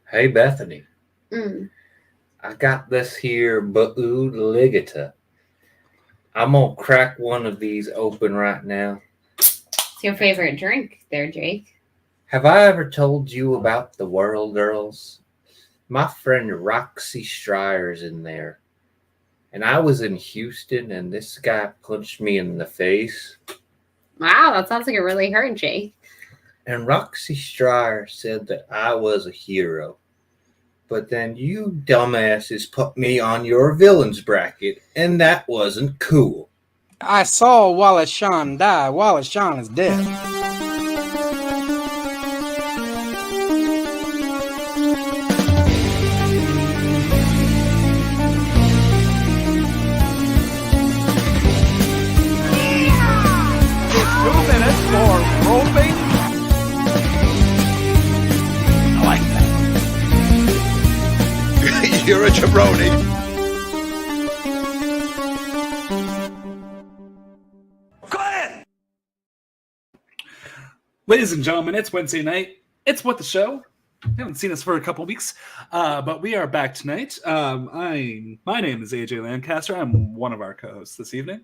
Hey Bethany, Mm. I got this here Baood Ligata. I'm gonna crack one of these open right now. It's your favorite drink there, Jake. Have I ever told you about the Whirl Girls? My friend Roxy Strier's in there. And I was in Houston and this guy punched me in the face. Wow, that sounds like it really hurt, Jake. And Roxy Strier said that I was a hero. But then you dumbasses put me on your villains bracket, and that wasn't cool. I saw Wallace Shawn die. Wallace Shawn is dead. It's 2 minutes for roping. I like that. You're a jabroni. Go ahead. Ladies and gentlemen, it's Wednesday night. It's What the Show. You haven't seen us for a couple weeks, but we are back tonight. My name is AJ Lancaster. I'm one of our co-hosts this evening.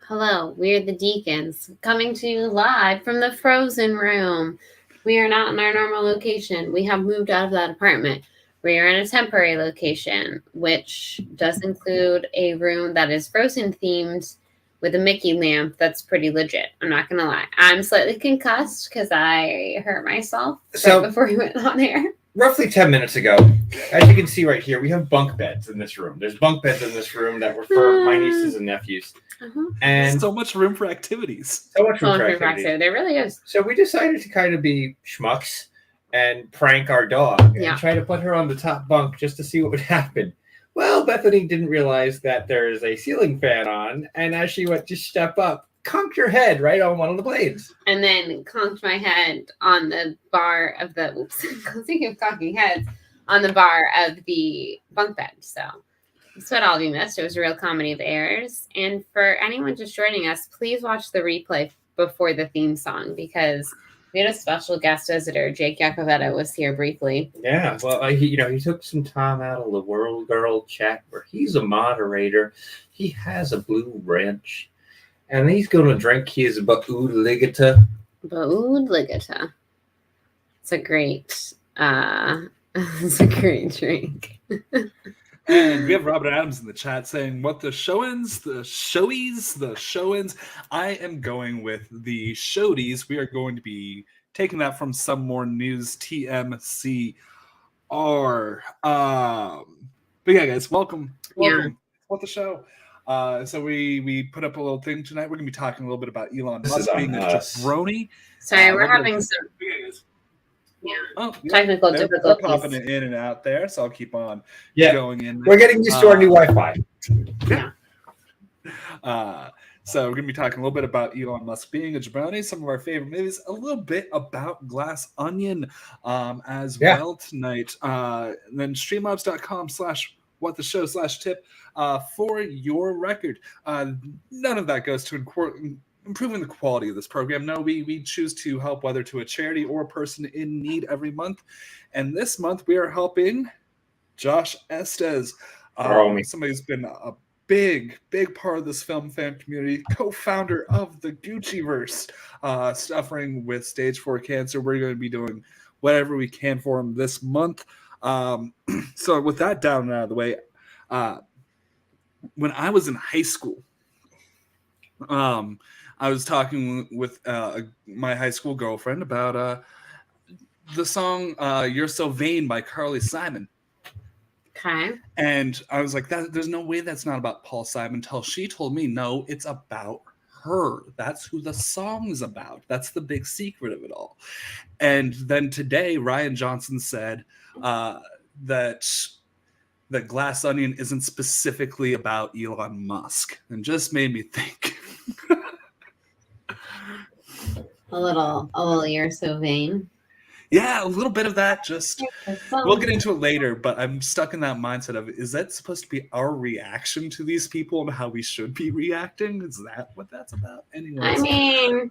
Hello, we're the Deacons, coming to you live from the Frozen Room. We are not in our normal location. We have moved out of that apartment. We are in a temporary location, which does include a room that is Frozen themed with a Mickey lamp that's pretty legit. I'm not going to lie. I'm slightly concussed because I hurt myself right before we went on air. Roughly 10 minutes ago, as you can see right here, we have bunk beds in this room. There's bunk beds in this room that were for my nieces and nephews. And so much room for activities. So much room for activities. There really is. So we decided to kind of be schmucks and prank our dog and try to put her on the top bunk just to see what would happen. Well, Bethany didn't realize that there's a ceiling fan on, and as she went to step up, conked her head right on one of the blades. And then conked my head on the bar of the, speaking of conking heads, on the bar of the bunk bed. So that's what all of you missed. It was a real comedy of errors. And for anyone just joining us, please watch the replay before the theme song because we had a special guest visitor. Jake Yacovetta was here briefly. Yeah, well, he took some time out of the World Girl chat where he's a moderator. He has a blue wrench. And he's going to drink his Baood Ligata. Baood Ligata. It's a great drink. And we have Robert Adams in the chat saying, what the show-ins, the showies, the show-ins. I am going with the showdies. We are going to be taking that from Some More News TMCR. But yeah, guys, welcome. What the show. So we put up a little thing tonight. We're going to be talking a little bit about Elon Musk being a jabroni. Sorry, we're having some technical difficulties. We're popping it in and out there, so I'll keep on going in. We're getting used to our new Wi-Fi. Yeah. So we're going to be talking a little bit about Elon Musk being a jabroni, some of our favorite movies, a little bit about Glass Onion as well tonight. And then streamlabs.com/whattheshow/tip for your record. None of that goes to improving the quality of this program. No, we choose to help whether to a charity or a person in need every month. And this month we are helping Josh Estes, somebody who's been a big part of this film fan community, co-founder of the Gucciverse, suffering with stage 4 cancer. We're going to be doing whatever we can for him this month. So with that down and out of the way, when I was in high school, I was talking with my high school girlfriend about the song You're So Vain by Carly Simon. Okay. And I was like, there's no way that's not about Paul Simon, until she told me, no, it's about her. That's who the song's about. That's the big secret of it all. And then today, Ryan Johnson said that Glass Onion isn't specifically about Elon Musk, and just made me think. A little You're So Vain. Yeah, a little bit of that. We'll get into it later, but I'm stuck in that mindset of, is that supposed to be our reaction to these people and how we should be reacting? Is that what that's about? Anyways. I mean,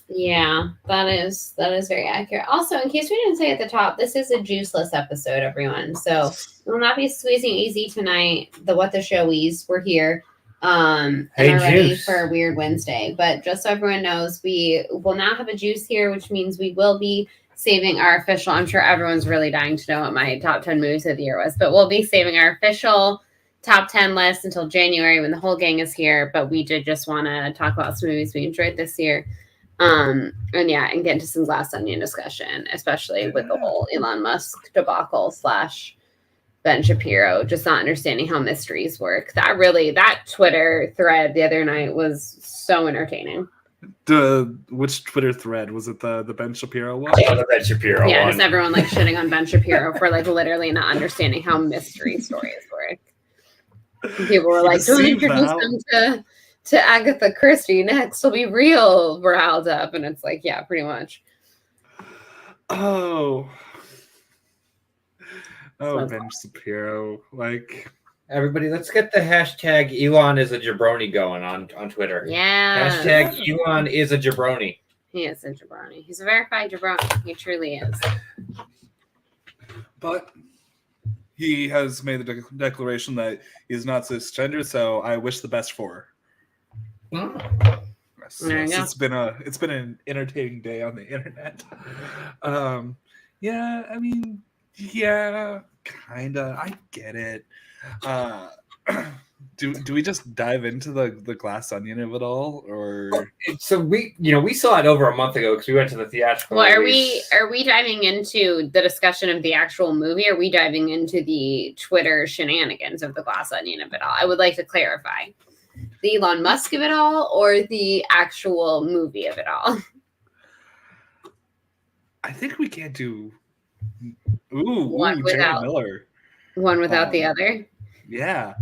Yeah, that is very accurate. Also, in case we didn't say at the top, this is a juiceless episode, everyone. So we'll not be squeezing easy tonight. The What the Showies, we're here. And Hey, are ready Juice. for Weird Wednesday. But just so everyone knows, we will not have a juice here, which means we will be saving our official. I'm sure everyone's really dying to know what my top 10 movies of the year was, but we'll be saving our official top 10 list until January when the whole gang is here. But we did just want to talk about some movies we enjoyed this year. And get into some Glass Onion discussion, especially with the whole Elon Musk debacle / Ben Shapiro, just not understanding how mysteries work. That Twitter thread the other night was so entertaining. Which Twitter thread was it? The Ben Shapiro one? Yeah, the Ben Shapiro Yeah, one. just everyone like shitting on Ben Shapiro for like literally not understanding how mystery stories work. And people were like, "Don't introduce them to Agatha Christie next. They'll be real riled up," and it's like, yeah, pretty much. Oh, So Ben Shapiro, like. Everybody, let's get the hashtag Elon is a jabroni going on Twitter. Yeah. Hashtag Elon is a jabroni. He is a jabroni. He's a verified jabroni. He truly is. But he has made the declaration that he's not cisgender, so I wish the best for her. Yes, There you go. It's been an entertaining day on the internet. Yeah, I mean, yeah, kinda. I get it. Do we just dive into the Glass Onion of it all, or So we saw it over a month ago because we went to the theatrical. Well, release. are we diving into the discussion of the actual movie? Or are we diving into the Twitter shenanigans of the Glass Onion of it all? I would like to clarify the Elon Musk of it all, or the actual movie of it all. I think we can't do. One Jared without- Miller. One without the other. Yeah.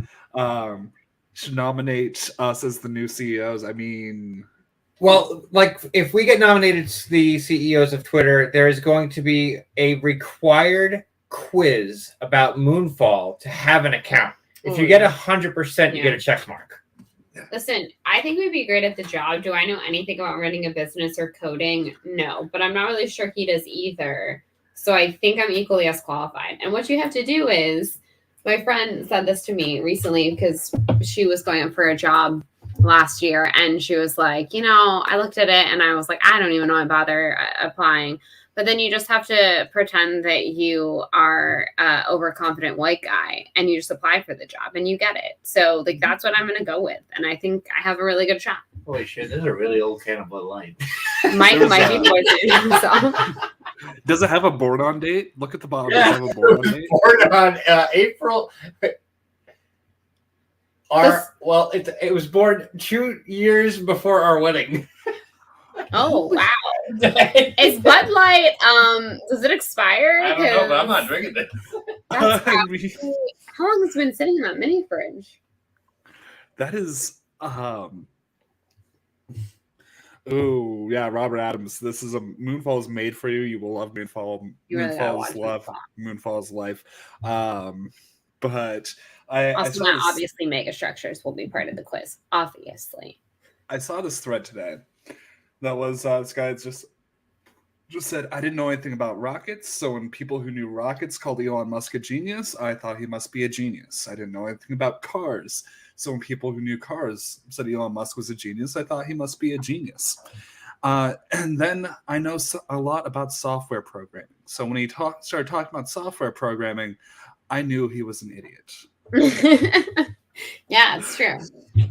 Should nominate us as the new CEOs. I mean, Well, like if we get nominated as the CEOs of Twitter, there is going to be a required quiz about Moonfall to have an account. If you get 100%, you get a check mark. Listen, I think we'd be great at the job. Do I know anything about running a business or coding? No, but I'm not really sure he does either. So I think I'm equally as qualified. And what you have to do is, my friend said this to me recently because she was going up for a job last year, and she was like, I looked at it and I was like, I don't even know why I bother applying. But then you just have to pretend that you are an overconfident white guy and you just apply for the job and you get it. So like that's what I'm going to go with. And I think I have a really good shot. Holy shit, this is a really old can of Bud Light. Mike might be poisoned. So. Does it have a born on date? Look at the bottom. Does it have a born on date? Born on April. It was born 2 years before our wedding. Oh wow! Is Bud Light? Does it expire? I don't know, but I'm not drinking it. That's how long has it been sitting in that mini fridge? That is oh yeah, Robert Adams. This is Moonfall is made for you. You will love Moonfall. You really Moonfall's love. Moonfall's life. But I also saw not obviously mega structures will be part of the quiz. Obviously, I saw this thread today. That was this guy just said, I didn't know anything about rockets, so when people who knew rockets called Elon Musk a genius, I thought he must be a genius. I didn't know anything about cars, so when people who knew cars said Elon Musk was a genius, I thought he must be a genius. And then I know a lot about software programming. So when he started talking about software programming, I knew he was an idiot. Yeah, it's true.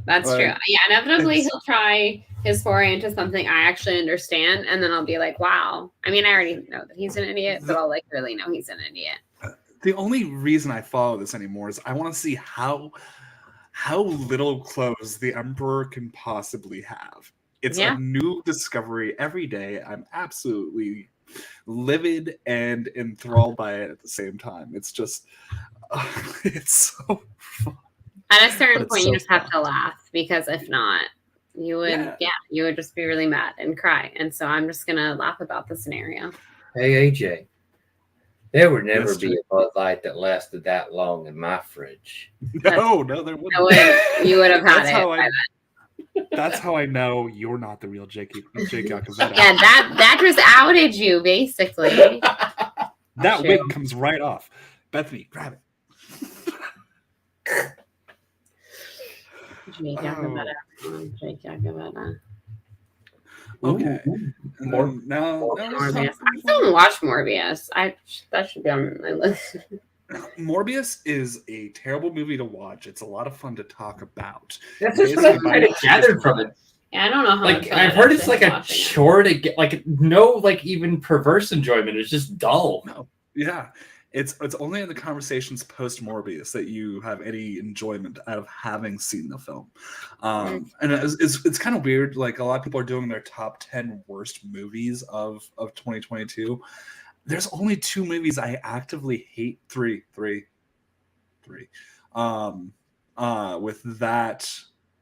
That's true. Yeah, inevitably he'll try his foray into something I actually understand, and then I'll be like, wow. I mean, I already know that he's an idiot, but I'll like really know he's an idiot. The only reason I follow this anymore is I want to see how little clothes the Emperor can possibly have. It's a new discovery every day. I'm absolutely livid and enthralled by it at the same time. It's just, it's so fun. At a certain point, you just have to laugh, because if not, you would, you would just be really mad and cry. And so I'm just going to laugh about the scenario. Hey, AJ, there would never be a Bud Light that lasted that long in my fridge. No, there wouldn't. You would have had That's it. That's how I know you're not the real Jake Yacovetta. Yeah, that just outed you, basically. That True. wig comes right off. Bethany, grab it. Jake Yacovetta. Jake Yacovetta. Okay. And More- then now Morbius. I still haven't watched Morbius. That should be on my list. Morbius is a terrible movie to watch. It's a lot of fun to talk about. That's just what I've kind of gathered from it. Yeah, I don't know how. Like I've heard it's like a chore to get, like no, like even perverse enjoyment. It's just dull. No, yeah, it's only in the conversations post Morbius that you have any enjoyment out of having seen the film. And it's kind of weird. Like a lot of people are doing their top 10 worst movies of 2022. There's only 2 movies I actively hate. Three. With that,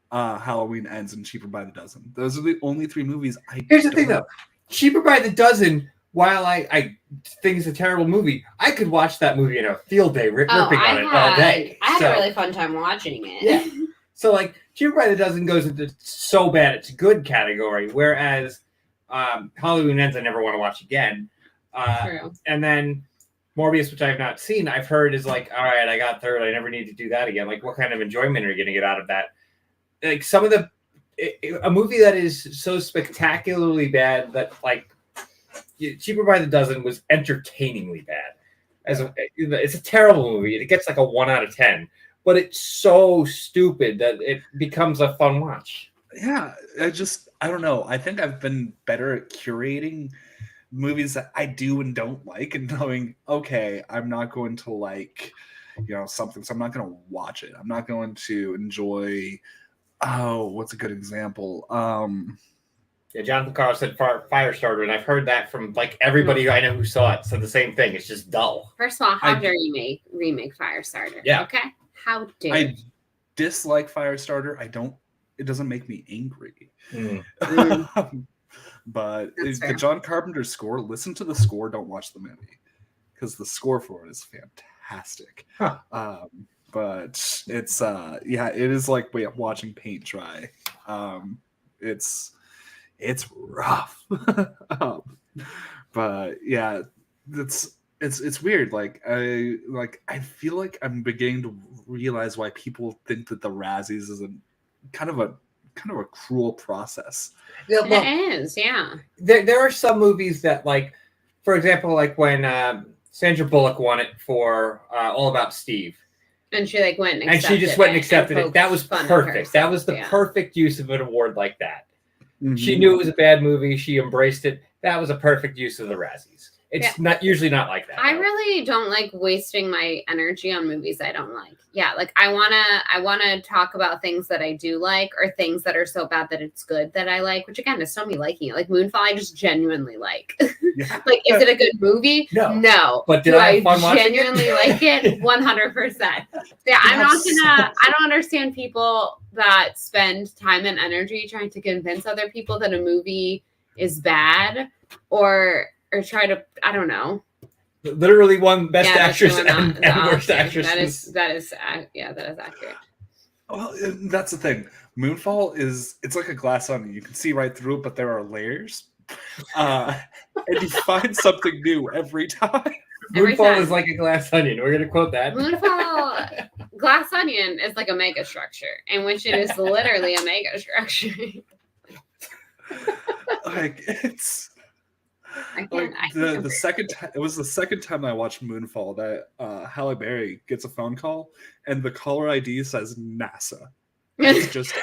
Halloween Ends and Cheaper by the Dozen. Those are the only 3 movies I. Here's the thing, though. Cheaper by the Dozen. While I think it's a terrible movie, I could watch that movie in a field day, ripping on it all day. I had a really fun time watching it. Yeah. So like, Cheaper by the Dozen goes into so bad it's good category, whereas Halloween Ends I never want to watch again. True. And then Morbius, which I have not seen, I've heard is like, all right, I got through it. I never need to do that again. Like, what kind of enjoyment are you going to get out of that? Like some of a movie that is so spectacularly bad that like Cheaper by the Dozen was entertainingly bad. It's a terrible movie. It gets like a 1 out of 10, but it's so stupid that it becomes a fun watch. Yeah, I don't know. I think I've been better at curating movies that I do and don't like, and knowing, okay, I'm not going to like, something, so I'm not going to watch it. I'm not going to enjoy. Oh, what's a good example? Yeah, Jonathan Carl said Firestarter, and I've heard that from like everybody I know who saw it. Said the same thing. It's just dull. First of all, how dare you remake Firestarter? Yeah. Okay. How dare I dislike Firestarter. It doesn't make me angry. But the John Carpenter score, listen to the score, don't watch the movie. Because the score for it is fantastic. Huh. But it's it is like watching paint dry. It's rough. But yeah, it's weird. Like I feel like I'm beginning to realize why people think that the Razzies is a kind of a cruel process. Yeah, well, it is, yeah. There are some movies that, like, for example, like when Sandra Bullock won it for All About Steve. And she like went and accepted it. And she just went and accepted it. That was perfect. That was the perfect use of an award like that. Mm-hmm. She knew it was a bad movie. She embraced it. That was a perfect use of the Razzies. It's not usually not like that. I really don't like wasting my energy on movies I don't like. Yeah, like I wanna talk about things that I do like, or things that are so bad that it's good that I like, which again is still me liking it. Like Moonfall, I just genuinely like. Yeah. Like, is it a good movie? No. But do I genuinely like it? 100%. Yeah, I don't understand people that spend time and energy trying to convince other people that a movie is bad or try to, I don't know. Literally won Best Actress and Worst Actress. That is accurate. Well, that's the thing. Moonfall it's like a glass onion. You can see right through it, but there are layers. And you find something new every time. Moonfall is like a glass onion. We're going to quote that. Moonfall, glass onion is like a mega structure, in which it is literally a mega structure. Like, it's... the second time it was the second time I watched Moonfall that Halle Berry gets a phone call and the caller ID says NASA. It's just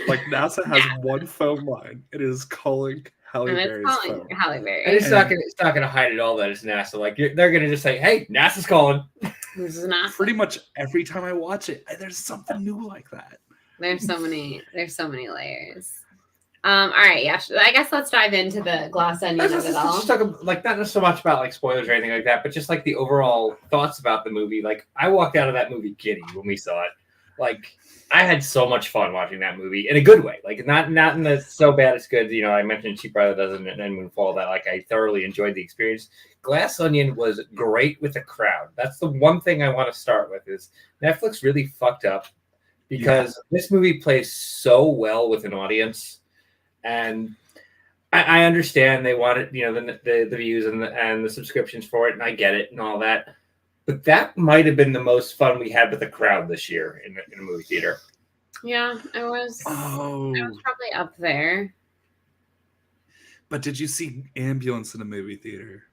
like NASA has one phone line. It is calling Halle Berry's phone. Halle Berry. And it's not going to hide it all that it's NASA. Like they're going to just say, "Hey, NASA's calling." This is NASA. Pretty much every time I watch it, there's something new like that. There's so many layers. All right, yeah. I guess let's dive into the glass onion of it all. Just talk like not so much about like spoilers or anything like that, but just like the overall thoughts about the movie. Like I walked out of that movie giddy when we saw it. Like I had so much fun watching that movie in a good way. Like not in the so bad it's good. You know, I mentioned Cheap Brother Dozen and Moonfall that like I thoroughly enjoyed the experience. Glass Onion was great with the crowd. That's the one thing I want to start with is Netflix really fucked up because this movie plays so well with an audience, and I understand they wanted, the views and the subscriptions for it, and I get it and all that. But that might have been the most fun we had with a crowd this year in a movie theater. Yeah, it was. Oh, It was probably up there. but did you see Ambulance in a movie theater?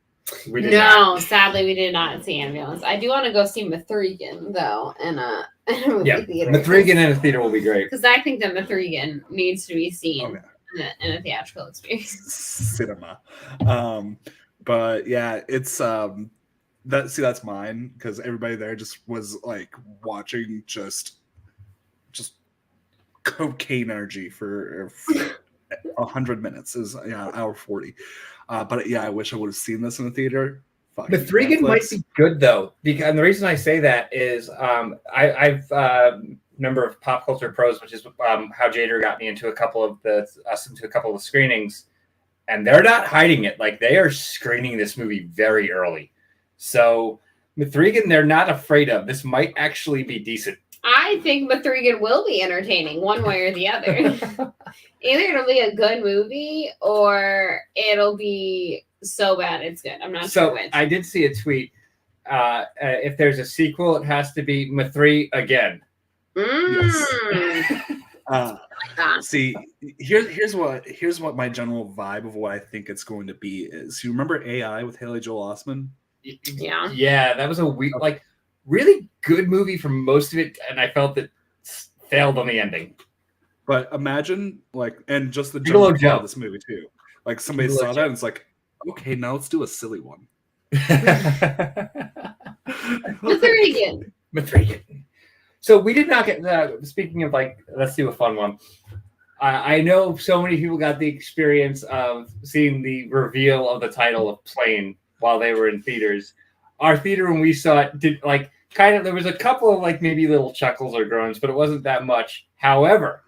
We did not. Sadly, we did not see Ambulance. I do want to go see Mithrigan though in a movie theater. Mithrigan in a theater will be great. Because I think that Mithrigan needs to be seen. Okay. In a theatrical experience. Cinema. But yeah, it's that's mine, because everybody there just was like watching just cocaine energy for 100 minutes. Is hour 40. But yeah, I wish I would have seen this in the theater. Mithrigan might be good though, because and the reason I say that is I've number of Pop Culture Pros, which is how Jader got me into a couple of the screenings, and they're not hiding it. Like, they are screening this movie very early. So Mithrigan, they're not afraid of. This might actually be decent. I think Mithrigan will be entertaining one way or the other. Either it'll be a good movie or it'll be so bad it's good. I'm not sure which. I did see a tweet. If there's a sequel, it has to be Mithri again. Yes. See, here's what my general vibe of what I think it's going to be is. You remember AI with Haley Joel Osment? Yeah, that was a really good movie for most of it, and I felt it failed on the ending. But imagine, and just the general plot of this movie too. Like, somebody saw that and it's like, okay, now let's do a silly one. Mithrigan. So we did not get. Speaking of let's do a fun one. I know so many people got the experience of seeing the reveal of the title of Plane while they were in theaters. Our theater, when we saw it, did there was a couple of maybe little chuckles or groans, but it wasn't that much. However,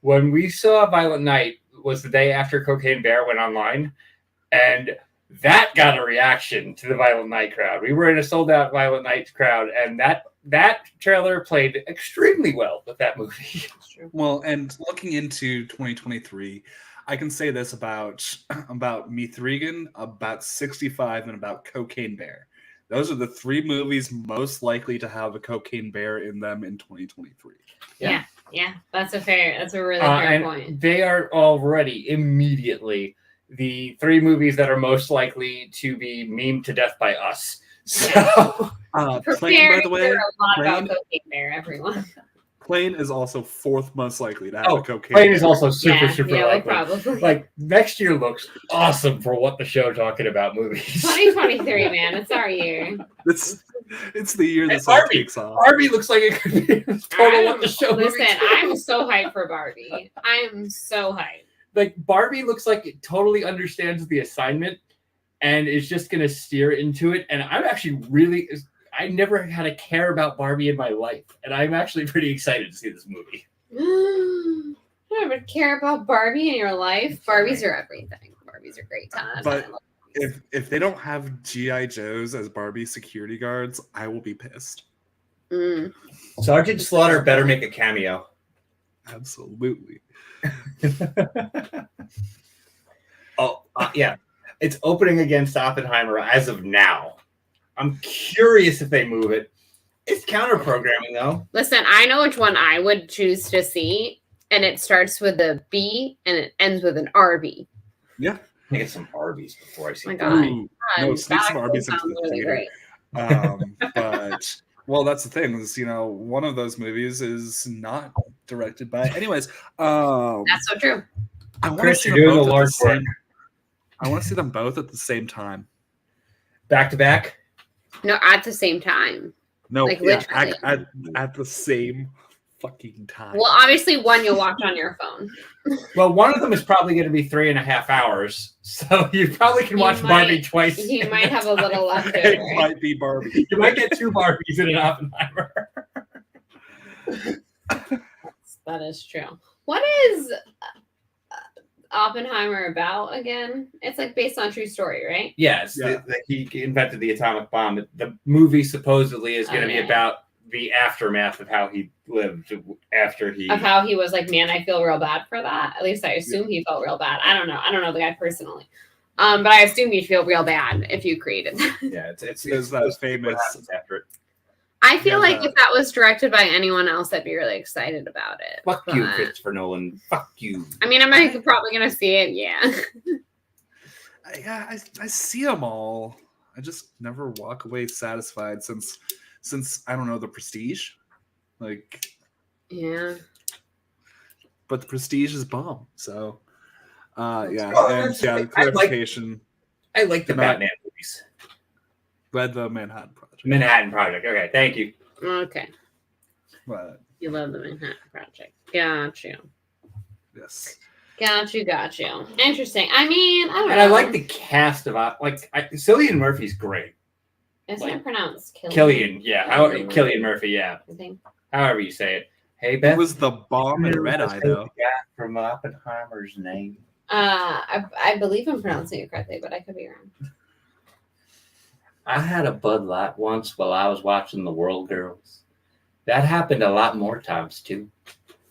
when we saw Violent Night was the day after Cocaine Bear went online, and that got a reaction to the Violent Night crowd. We were in a sold out Violent Night crowd, and that trailer played extremely well with that movie. Well, and looking into 2023, I can say this about Mithrigan, about 65, and about Cocaine Bear. Those are the three movies most likely to have a Cocaine Bear in them in 2023. Yeah, that's a really fair point. They are already immediately the three movies that are most likely to be memed to death by us. So, Plane, by the way, a lot about Cocaine Bear, everyone. Plane is also fourth most likely to have a Cocaine Plane Bear. is also super likely. Probably. Next year looks awesome for What the Show talking about movies. 2023, man, it's our year. It's the year that all takes off. Barbie looks like it could be total What the Show. Listen, I'm so hyped for Barbie. I'm so hyped. Barbie looks like it totally understands the assignment and is just going to steer into it. And I'm actually I never had a care about Barbie in my life. And I'm actually pretty excited to see this movie. You never care about Barbie in your life? Barbies are everything. Barbies are great times. But if they don't have G.I. Joes as Barbie security guards, I will be pissed. Sergeant Slaughter better make a cameo. Absolutely. Yeah. It's opening against Oppenheimer as of now. I'm curious if they move it. It's counter-programming, though. Listen, I know which one I would choose to see, and it starts with a B and it ends with an RB. Yeah. I get some Arby's before I see my God. No, sneak some Arby's into the theater. But, well, that's the thing is, one of those movies is not directed by. Anyways, that's so true. I want to see them both at the same. I want to see them both at the same time. Back to back? No, at the same time. No, at the same fucking time. Well, obviously one you'll watch on your phone. Well, one of them is probably going to be 3.5 hours, so you probably can watch Barbie twice. You might have a little left over. It might be Barbie. You might get 2 Barbies in an Oppenheimer. That is true. What is Oppenheimer about again? It's based on true story, right? Yes, he invented the atomic bomb. The movie supposedly is going to be about the aftermath of how he lived after he. Of how he was like, man, I feel real bad for that. At least I assume he felt real bad. I don't know. I don't know the guy personally. But I assume you'd feel real bad if you created that. Yeah, it's that famous after it. I feel like if that was directed by anyone else, I'd be really excited about it. Fuck you, Christopher Nolan. Fuck you. I mean, I'm probably gonna see it. Yeah. I see them all. I just never walk away satisfied since I don't know, The Prestige. Like, yeah. But The Prestige is bomb. So the clarification. I like the Batman movies. Read the Manhattan Project. Manhattan Project. Okay, thank you. Okay. But You love the Manhattan Project. Got you. yes. Got you. Interesting. I mean, I don't know. And I like the cast of Cillian Murphy's great. Isn't it pronounced Killian? Yeah. Cillian Murphy, yeah. I think. However you say it. Hey, Beth. It was the bomb in Red Eye, though. The guy from Oppenheimer's name. I believe I'm pronouncing it correctly, but I could be wrong. I had a Bud Light once while I was watching The World Girls. That happened a lot more times, too.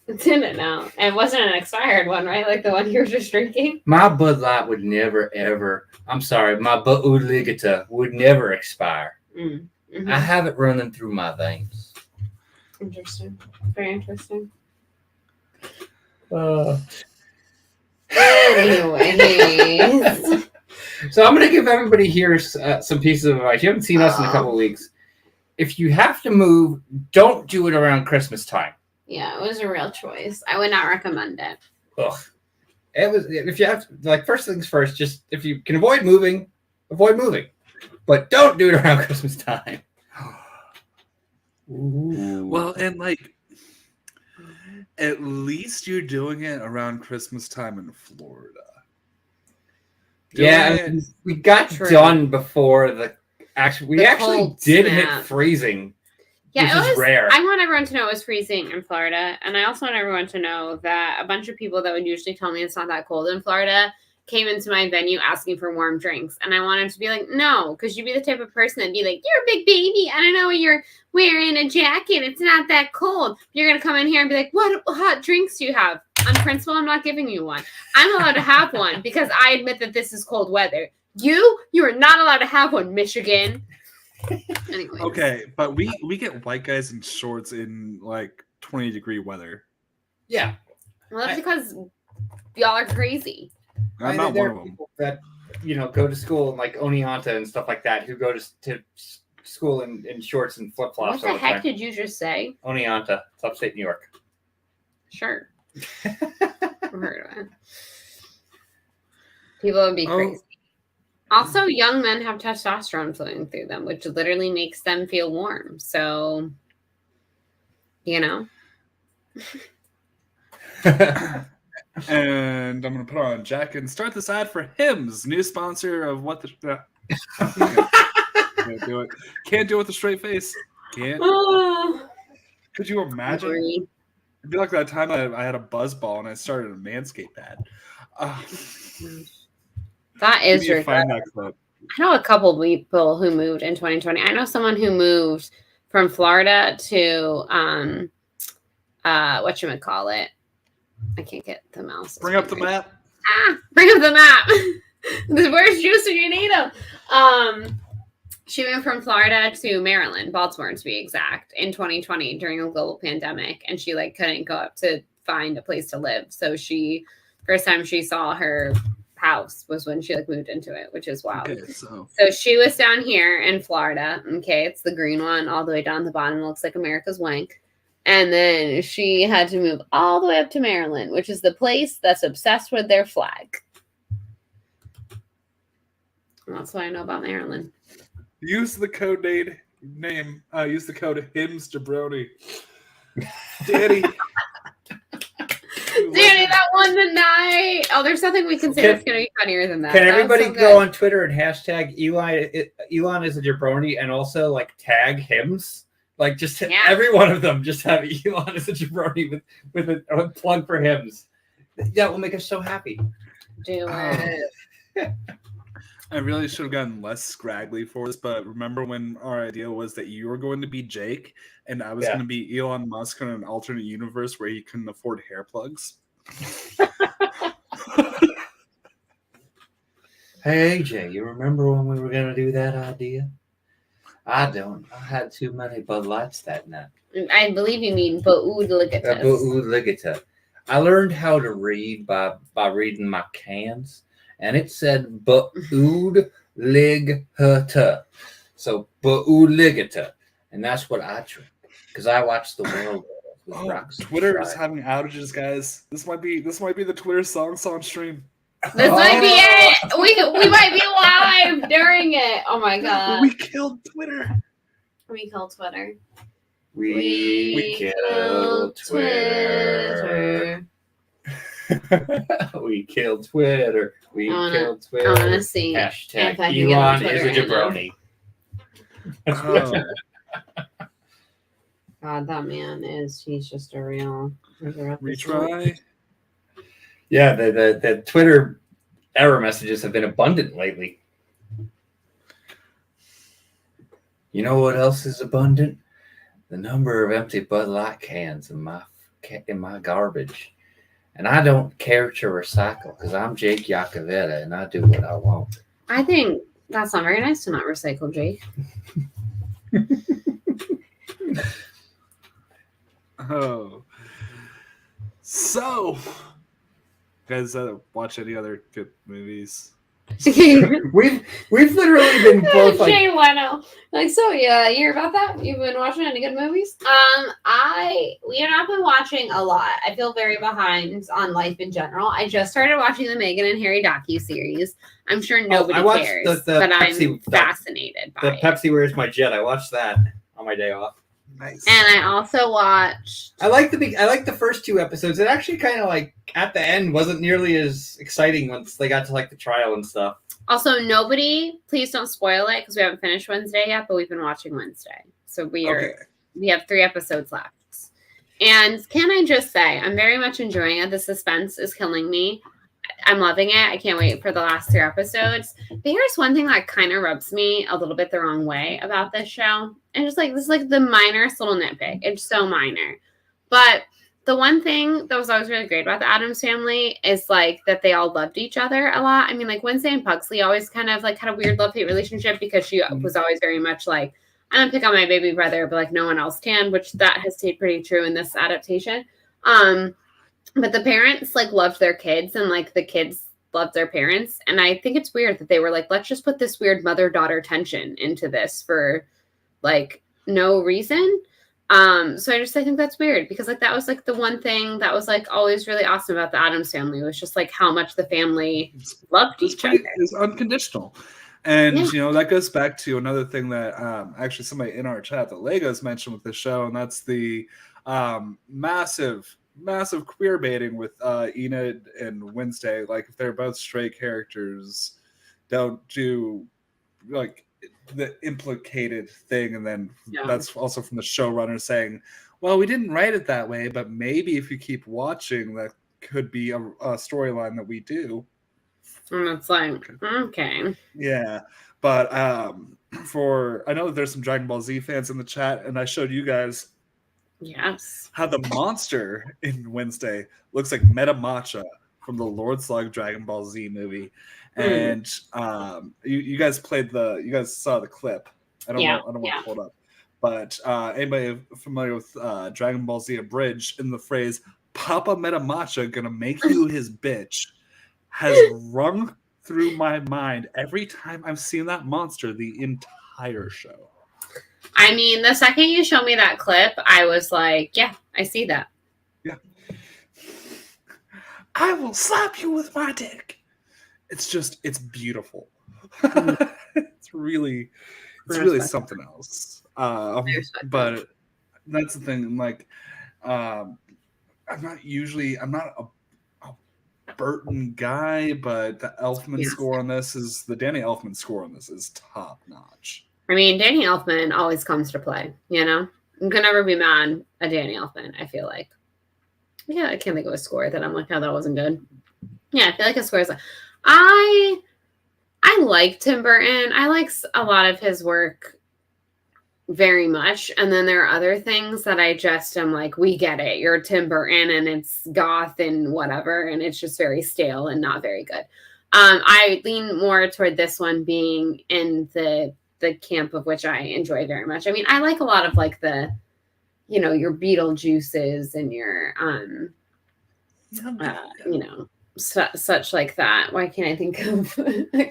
Didn't it now? And it wasn't an expired one, right? Like the one you were just drinking? My Bud Light would never, ever... I'm sorry, my Bud Ligata would never expire. Mm-hmm. I have it running through my veins. Interesting. Very interesting. Anyways. So I'm going to give everybody here some pieces of advice. You haven't seen us in a couple of weeks. If you have to move, don't do it around Christmas time. Yeah, it was a real choice. I would not recommend it. Ugh. It was, if you have to, first things first, just if you can avoid moving. But don't do it around Christmas time. Ooh. Well, and at least you're doing it around Christmas time in Florida. We got done before we actually did hit freezing. Yeah, which is rare. I want everyone to know it was freezing in Florida, and I also want everyone to know that a bunch of people that would usually tell me it's not that cold in Florida came into my venue asking for warm drinks, and I wanted to be like, no, because you'd be the type of person that'd be like, you're a big baby, I don't know, you're wearing a jacket, it's not that cold. You're gonna come in here and be like, what hot drinks do you have? On principle, I'm not giving you one. I'm allowed to have one because I admit that this is cold weather. You are not allowed to have one, Michigan. Anyways. Okay, but we get white guys in shorts in 20-degree weather. Yeah. Well, that's because y'all are crazy. I'm not one of them. That go to school in Oneonta and stuff like that, who go to school in shorts and flip flops. What the heck did you just say? Oneonta, it's upstate New York. Sure. I've heard of it. People would be crazy. Also, young men have testosterone flowing through them, which literally makes them feel warm. So, And I'm going to put on Jack and start this ad for Hims, new sponsor of What the... Can't do it. Can't do it with a straight face. Can't. Could you imagine? It'd be like that time I had a buzz ball and I started a Manscaped ad. That is your find that clip. I know a couple of people who moved in 2020. I know someone who moved from Florida to whatchamacallit. I can't get the mouse. Bring up the map. Bring up the map. Where's Juice when you need him? She moved from Florida to Maryland, Baltimore to be exact, in 2020 during a global pandemic, and she couldn't go up to find a place to live. So first time she saw her house was when she moved into it, which is wild. Okay, so she was down here in Florida. Okay, it's the green one all the way down the bottom. It looks like America's wank. And then she had to move all the way up to Maryland, which is the place that's obsessed with their flag. And that's what I know about Maryland. Use the code name. Use the code Hims Jabroni. Danny. Danny, that one tonight. Oh, there's nothing we can say that's going to be funnier than that. Can everybody go on Twitter and hashtag Elon is a jabroni and also tag Hims? Every one of them just have Elon as a jabroni with a plug for Hims. That will make us so happy. Do it. I really should have gotten less scraggly for this, but remember when our idea was that you were going to be Jake and I was going to be Elon Musk in an alternate universe where he couldn't afford hair plugs? Hey, AJ, you remember when we were going to do that idea? I don't. I had too many Bud Lights that night. I believe you mean Bootligatus. I learned how to read by reading my cans, and it said Bootligatus. So Bootligatus, and that's what I drink because I watch the world. Twitter is having outages, guys. This might be the Twitter song stream. This might be it. We might be live during it. Oh my god. We killed Twitter. We killed Twitter. We killed Twitter. We killed Twitter. We killed Twitter. I want to see. Hashtag Elon is a jabroni. Oh. God, that man he's just a real. Retry. Yeah, the Twitter error messages have been abundant lately. You know what else is abundant? The number of empty Bud Light cans in my garbage. And I don't care to recycle because I'm Jake Yacovetta and I do what I want. I think that's not very nice to not recycle, Jake. Oh. So, guys, watch any other good movies? we've literally been both like Jay Leno. So yeah, you hear about that? You've been watching any good movies? We have not been watching a lot. I feel very behind on life in general. I just started watching the Meghan and Harry docu-series. I'm sure nobody cares, but I'm fascinated by it. Pepsi Where's My Jet? I watched that on my day off. Nice. And I also watched. I like the first two episodes. It actually kind of like at the end wasn't nearly as exciting once they got to like the trial and stuff. Also, please don't spoil it because we haven't finished Wednesday yet, but we've been watching Wednesday, so we have 3 episodes left. And can I just say, I'm very much enjoying it. The suspense is killing me. I'm loving it. I can't wait for the last 3 episodes. There's one thing that kind of rubs me a little bit the wrong way about this show. And just like, this is like the minorest little nitpick. It's so minor. But the one thing that was always really great about the Addams family is like that they all loved each other a lot. I mean, like Wednesday and Pugsley always kind of like had a weird love-hate relationship because she was always very much like, I'm gonna pick on my baby brother, but like no one else can, which that has stayed pretty true in this adaptation. But the parents like loved their kids and like the kids loved their parents. And I think it's weird that they were like, let's just put this weird mother-daughter tension into this for like no reason. So I think that's weird because like that was like the one thing that was like always really awesome about the Addams family was just like how much the family loved each other. It's unconditional. And you know, that goes back to another thing that actually somebody in our chat, the Legos, mentioned with the show, and that's the massive queer baiting with Enid and Wednesday. Like if they're both straight characters, don't do like the implicated thing, and then that's also from the showrunner saying, well, we didn't write it that way, but maybe if you keep watching, that could be a storyline that we do. And it's like, okay. Yeah. But I know that there's some Dragon Ball Z fans in the chat, and I showed you guys how the monster in Wednesday looks like Meta Matcha from the Lord Slug Dragon Ball Z movie. And you guys saw the clip. I don't want to pull it up. But anybody familiar with Dragon Ball Z Abridged, in the phrase "Papa Meta Matcha gonna make you his bitch" has rung through my mind every time I've seen that monster the entire show. I mean, the second you showed me that clip, I was like, yeah, I see that. Yeah. I will slap you with my dick. It's beautiful. It's really something else. But that's the thing. Like, I'm not a Burton guy, but the Danny Elfman score on this is top notch. I mean, Danny Elfman always comes to play, you know? You can never be mad at Danny Elfman, I feel like. Yeah, I can't think of a score that I'm like, oh, that wasn't good. Yeah, I feel like a score is like, I like Tim Burton. I like a lot of his work very much. And then there are other things that I just am like, we get it. You're Tim Burton and it's goth and whatever. And it's just very stale and not very good. I lean more toward this one being in the camp of which I enjoy very much. I mean, I like a lot of like the, your Beetlejuices and your, such like that. Why can't I think of?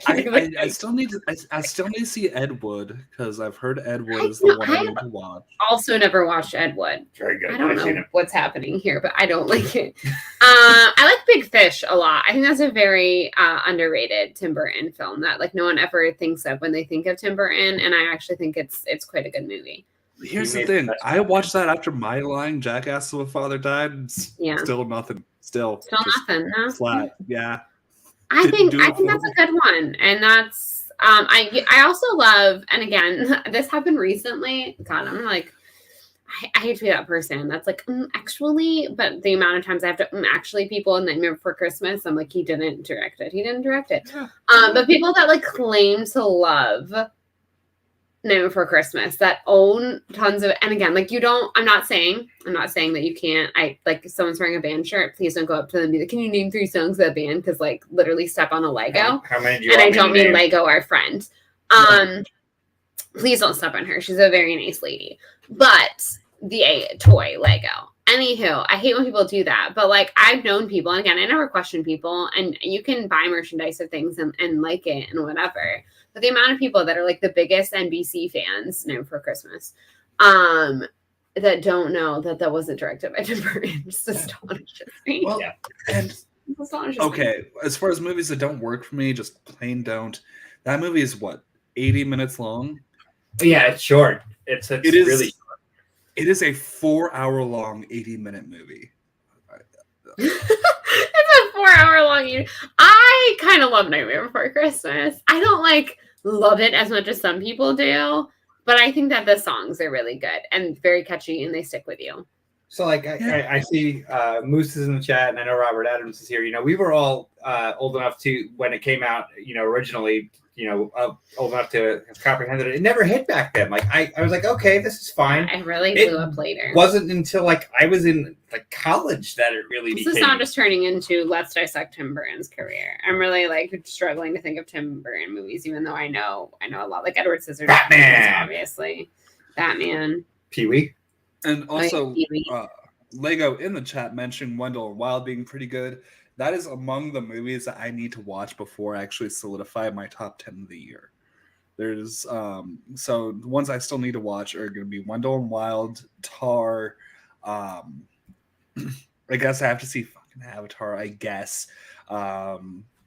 I still need to see Ed Wood because I've heard Ed Wood is the one I need to watch. Also, never watched Ed Wood. Very good. I don't know what's happening here, but I don't like it. I like Big Fish a lot. I think that's a very underrated Tim Burton film that like no one ever thinks of when they think of Tim Burton, and I actually think it's quite a good movie. Here's the thing: I watched that after my lying jackass of a father died. Yeah, still nothing. Still nothing. No? Flat. Yeah. I think that's a good one, and that's I also love, and again, this happened recently. God, I'm like, I hate to be that person that's like actually, but the amount of times I have to actually people in Nightmare Before Christmas, I'm like, he didn't direct it. Yeah. But people that like claim to love Nightmare Before Christmas that own tons of, and again, like I'm not saying that you can't. I like if someone's wearing a band shirt, please don't go up to them and be like, can you name 3 songs of that band? Because like literally step on a Lego. How many do you and want I don't mean name? Lego, our friend. Please don't step on her. She's a very nice lady. But the toy Lego. Anywho, I hate when people do that. But like I've known people, and again, I never question people, and you can buy merchandise of things and like it and whatever. But the amount of people that are like the biggest NBC fans, for Christmas, that don't know that wasn't directed by Tim Burton just astonishes me. Well, yeah. And okay, as far as movies that don't work for me, just plain don't. That movie is what, 80 minutes long? Yeah, it's short. It is really short. It is a 4-hour-long, 80-minute movie. It's a 4-hour-long. I kind of love Nightmare Before Christmas. I don't like love it as much as some people do, but I think that the songs are really good and very catchy, and they stick with you. So, like, I see Moose is in the chat, and I know Robert Adams is here. We were all old enough to, when it came out, originally, old enough to have comprehended it. It never hit back then. Like, I was like, okay, this is fine. I really blew up later. It wasn't until, like, I was in, like, college that it really became. This is not just turning into let's dissect Tim Burton's career. I'm really, like, struggling to think of Tim Burton movies, even though I know a lot. Like, Edward Scissorhands, Batman! Obviously. Batman. Pee-wee. And also, Lego in the chat mentioned Wendell and Wild being pretty good. That is among the movies that I need to watch before I actually solidify my top 10 of the year. There's so the ones I still need to watch are going to be Wendell and Wild, Tar. I guess I have to see fucking Avatar. I guess.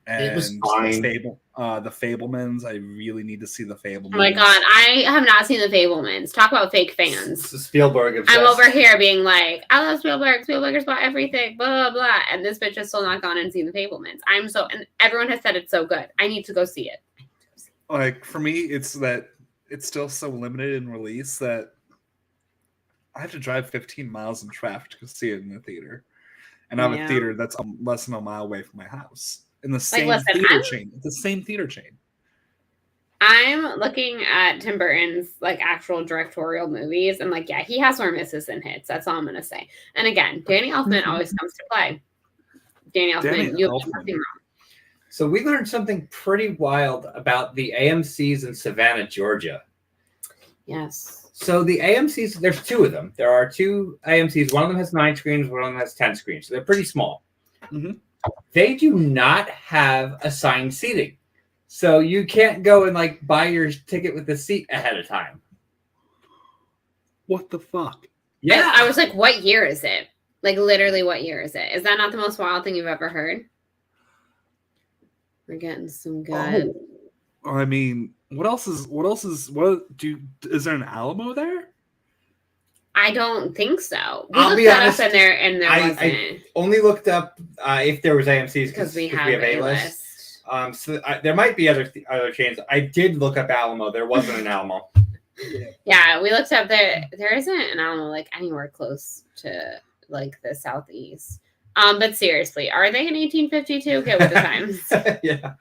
And it was fine. The Fablemans. I really need to see the Fablemans. Oh my god, I have not seen the Fablemans. Talk about fake fans. Spielberg obsessed. I'm over here being like, I love Spielberg. Spielberg's bought everything, blah, blah, blah. And this bitch has still not gone and seen the Fablemans. And everyone has said it's so good. I need to go see it. Like, for me, it's that it's still so limited in release that I have to drive 15 miles in traffic to see it in the theater. And I have a theater that's less than a mile away from my house. In the same theater chain. It's the same theater chain. I'm looking at Tim Burton's like actual directorial movies, and like, yeah, he has more misses than hits. That's all I'm gonna say. And again, Danny Elfman always comes to play. Danny Elfman, you have nothing wrong. So we learned something pretty wild about the AMCs in Savannah, Georgia. Yes. So the AMCs, there's 2 of them. There are 2 AMCs. One of them has 9 screens. One of them has 10 screens. So they're pretty small. Mm-hmm. They do not have assigned seating. So you can't go and like buy your ticket with the seat ahead of time. What the fuck? Yeah. I was like, what year is it? Like literally what year is it? Is that not the most wild thing you've ever heard? We're getting some good. Oh, I mean, is there an Alamo there? I don't think so. I'll looked be that honest, up and there wasn't. I only looked up if there was AMCs because we have A-list. So there might be other chains. I did look up Alamo. There wasn't an Alamo. Yeah, we looked up there. There isn't an Alamo like anywhere close to like the southeast. But seriously, are they in 1852? Get with the times. Yeah.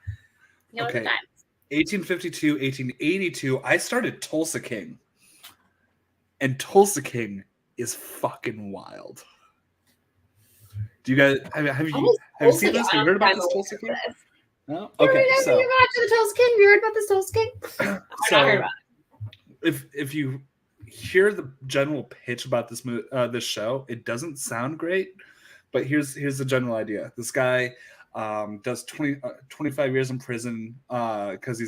Get with the times. 1852, 1882, I started Tulsa King. And Tulsa King is fucking wild. Do you guys have you seen this? Have you heard about this Tulsa King? No? Okay, so the Tulsa King. Have you heard about this Tulsa King? So if you hear the general pitch about this show, it doesn't sound great, but here's the general idea. This guy does 25 years in prison because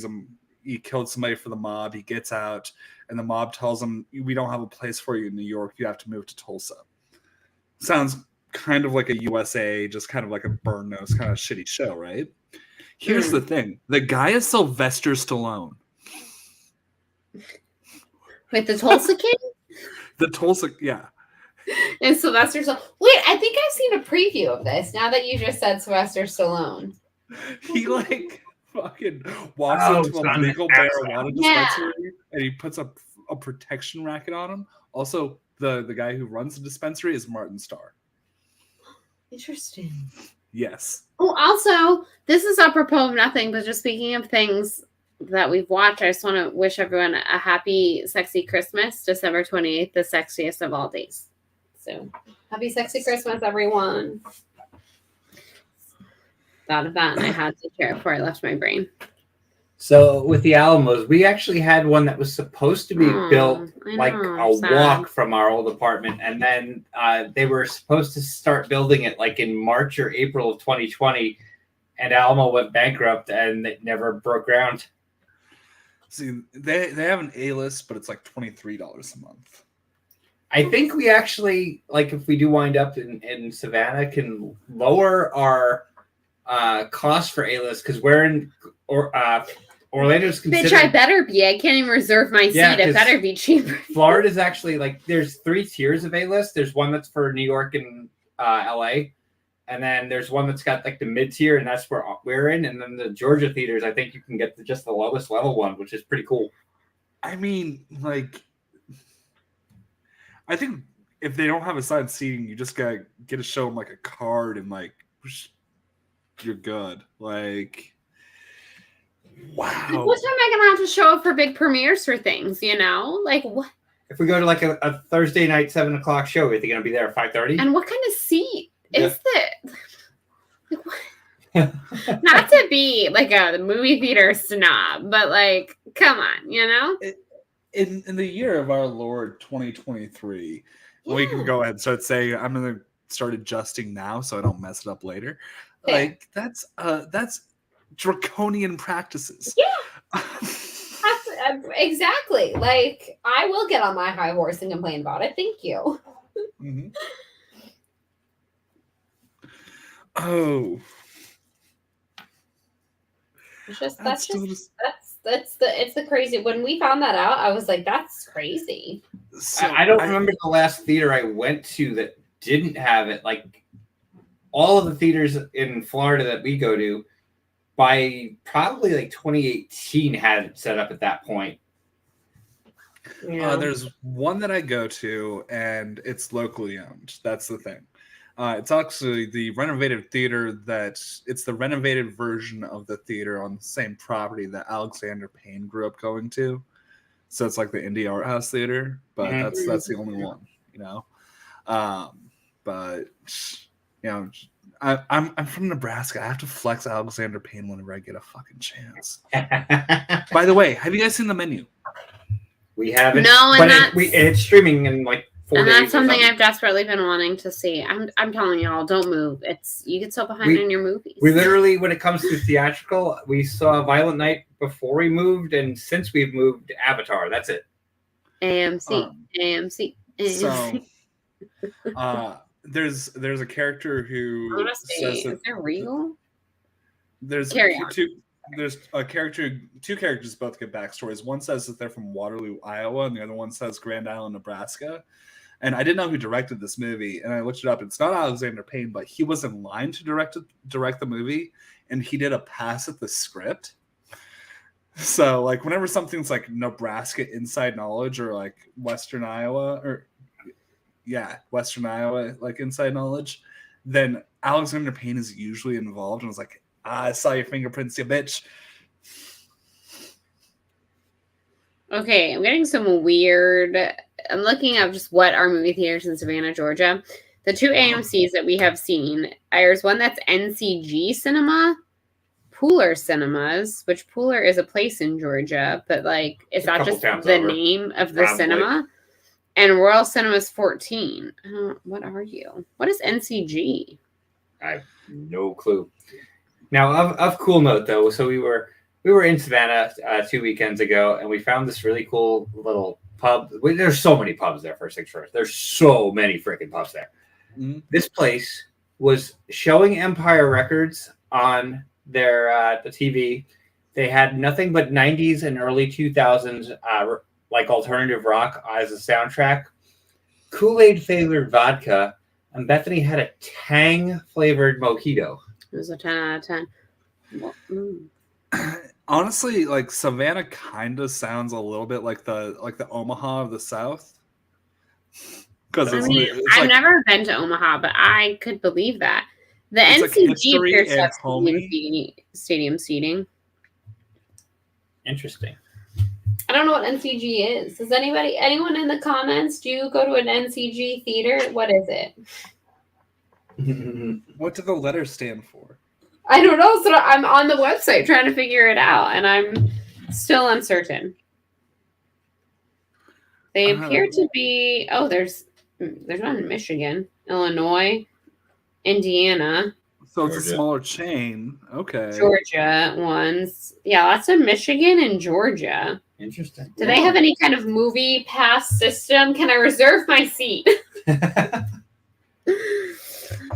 he killed somebody for the mob. He gets out, and the mob tells him, "We don't have a place for you in New York. You have to move to Tulsa." Sounds kind of like a USA, just kind of like a burn nose kind of shitty show, right? Here's the thing: the guy is Sylvester Stallone. With the Tulsa King? The Tulsa, yeah. And Sylvester Stallone. Wait, I think I've seen a preview of this now that you just said Sylvester Stallone. He like fucking walks into a legal marijuana dispensary and he puts a protection racket on him. Also, the guy who runs the dispensary is Martin Starr. Interesting. Yes. Oh, also, this is apropos of nothing, but just speaking of things that we've watched, I just want to wish everyone a happy, sexy Christmas, December 28th, the sexiest of all days. So, happy, sexy Christmas, everyone. Thought of that, and I had to share it before I left my brain. So, with the Alamos, we actually had one that was supposed to be built like a walk from our old apartment, and then they were supposed to start building it like in March or April of 2020, and Alamo went bankrupt, and it never broke ground. See, they have an A-list, but it's like $23 a month. I think we actually, like, if we do wind up in Savannah, can lower our cost for A-list because we're in Orlando's considered. Bitch, I better be. I can't even reserve my seat. It better be cheaper. Florida's actually like there's 3 tiers of A-list. There's one that's for New York and LA, and then there's one that's got like the mid tier, and that's where we're in. And then the Georgia theaters, I think you can get just the lowest level one, which is pretty cool. I mean, like, I think if they don't have assigned seating, you just gotta get to show them like a card and like you're good. Like, wow. What time am I gonna have to show up for big premieres for things? You know, like what? If we go to like a Thursday night 7 o'clock show, are they gonna be there at 5:30? And what kind of seat is it? Like, what? Not to be like the movie theater snob, but like, come on, you know. In the year of our Lord 2023, we can go ahead and start saying, I'm gonna start adjusting now so I don't mess it up later. Like that's draconian practices. Yeah. Exactly. Like, I will get on my high horse and complain about it. Thank you. Mm-hmm. Oh. It's just it's the crazy. When we found that out, I was like, that's crazy. So I don't remember the last theater I went to that didn't have it. Like all of the theaters in Florida that we go to, by probably like 2018 had it set up at that point. Yeah. There's one that I go to, and it's locally owned. That's the thing. It's actually the renovated theater it's the renovated version of the theater on the same property that Alexander Payne grew up going to. So it's like the indie art house theater, but that's the only one, you know. But you know, I'm from Nebraska. I have to flex Alexander Payne whenever I get a fucking chance. By the way, have you guys seen The Menu? We haven't. No, and it's streaming in like 4 days. And that's something I've desperately been wanting to see. I'm telling y'all, don't move. You get so behind in your movies. We literally, when it comes to theatrical, we saw Violent Night before we moved, and since we've moved, Avatar. That's it. AMC. So, there's a character who says that is there real? There's two characters both get backstories. One says that they're from Waterloo, Iowa, and the other one says Grand Island, Nebraska. And I didn't know who directed this movie, and I looked it up. It's not Alexander Payne, but he was in line to direct the movie, and he did a pass at the script. So, like, whenever something's like Nebraska inside knowledge or like Western Iowa, like inside knowledge, then Alexander Payne is usually involved, and was like, I saw your fingerprints, you bitch. Okay, I'm getting some weird. I'm looking up just what are movie theaters in Savannah, Georgia. The two AMCs that we have seen. There's one that's NCG Cinema, Pooler Cinemas, which Pooler is a place in Georgia, but like, is that just the name of the cinema? And Royal Cinemas 14. What are you? What is NCG? I have no clue. Now, of cool note though, so we were in Savannah 2 weekends ago, and we found this really cool little pub. There's so many pubs there, first things first. There's so many freaking pubs there. Mm-hmm. This place was showing Empire Records on their the TV. They had nothing but 90s and early 2000s like alternative rock as a soundtrack. Kool-Aid flavored vodka, and Bethany had a Tang flavored mojito. It was a 10 out of 10. Well, honestly, like Savannah kind of sounds a little bit like the Omaha of the South. Because I've never been to Omaha, but I could believe that. The NCG appears to have stadium seating. Interesting. I don't know what NCG is. Does anyone in the comments, do you go to an NCG theater? What is it? What do the letters stand for? I don't know. So I'm on the website trying to figure it out, and I'm still uncertain. They appear to be. Oh, there's one in Michigan, Illinois, Indiana. So it's a smaller chain. Okay. Georgia ones. Yeah, lots of Michigan and Georgia. Interesting. Do they have any kind of movie pass system? Can I reserve my seat?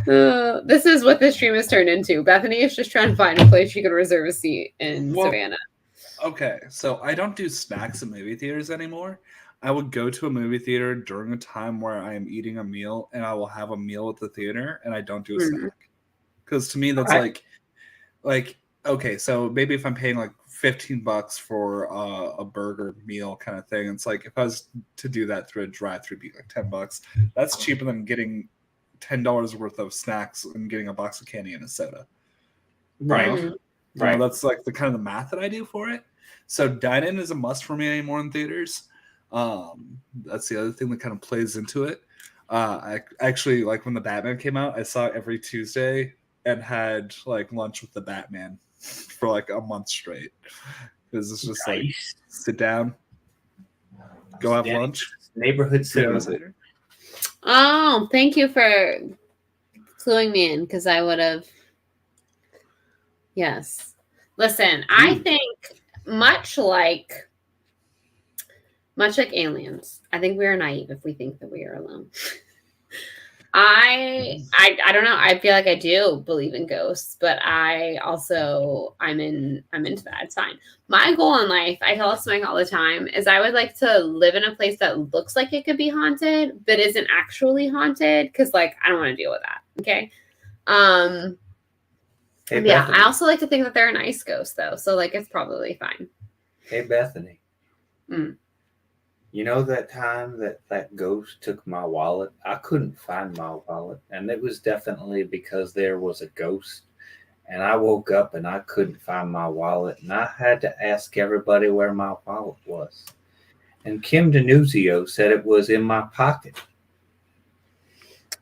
This is what this stream has turned into. Bethany is just trying to find a place she can reserve a seat in Savannah. Okay, so I don't do snacks at movie theaters anymore. I would go to a movie theater during a time where I am eating a meal, and I will have a meal at the theater, and I don't do a snack. Because to me, that's like okay, so maybe if I'm paying like $15 for a burger meal kind of thing, it's like if I was to do that through a drive-thru, it'd be like $10. That's cheaper than getting $10 worth of snacks and getting a box of candy and a soda. Right. You know, that's like the kind of the math that I do for it. So dine-in is a must for me anymore in theaters. That's the other thing that kind of plays into it. I actually, like when the Batman came out, I saw it every Tuesday and had like lunch with the Batman for like a month straight. Because it's just like sit down, go have lunch. Neighborhood cinema. Oh, thank you for cluing me in, because I would have. Yes. Listen, I think much like aliens, I think we are naive if we think that we are alone. I don't know. I feel like I do believe in ghosts, but I'm into that. It's fine. My goal in life, I tell this to Mike all the time, is I would like to live in a place that looks like it could be haunted, but isn't actually haunted, because like I don't want to deal with that. Okay. Hey, yeah. I also like to think that they're a nice ghost though, so like it's probably fine. Hey Bethany. You know that time that ghost took my wallet? I couldn't find my wallet. And it was definitely because there was a ghost. And I woke up and I couldn't find my wallet. And I had to ask everybody where my wallet was. And Kim Denuzio said it was in my pocket.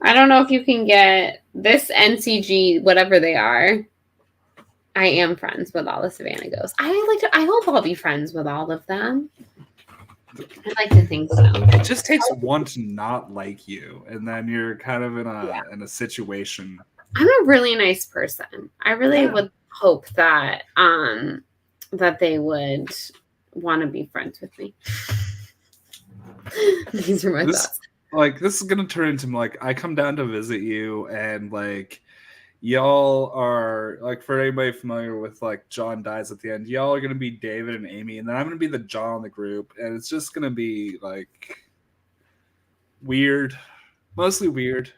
I don't know if you can get this NCG, whatever they are. I am friends with all the Savannah ghosts. I hope I'll be friends with all of them. I'd like to think so. It just takes one to not like you, and then you're kind of in a situation. I'm a really nice person. I really would hope that that they would want to be friends with me. These are my thoughts. Like, this is gonna turn into like I come down to visit you, and like y'all are like, for anybody familiar with like John dies at the end, y'all are gonna be David and Amy, and then I'm gonna be the John in the group, and it's just gonna be like weird, mostly weird.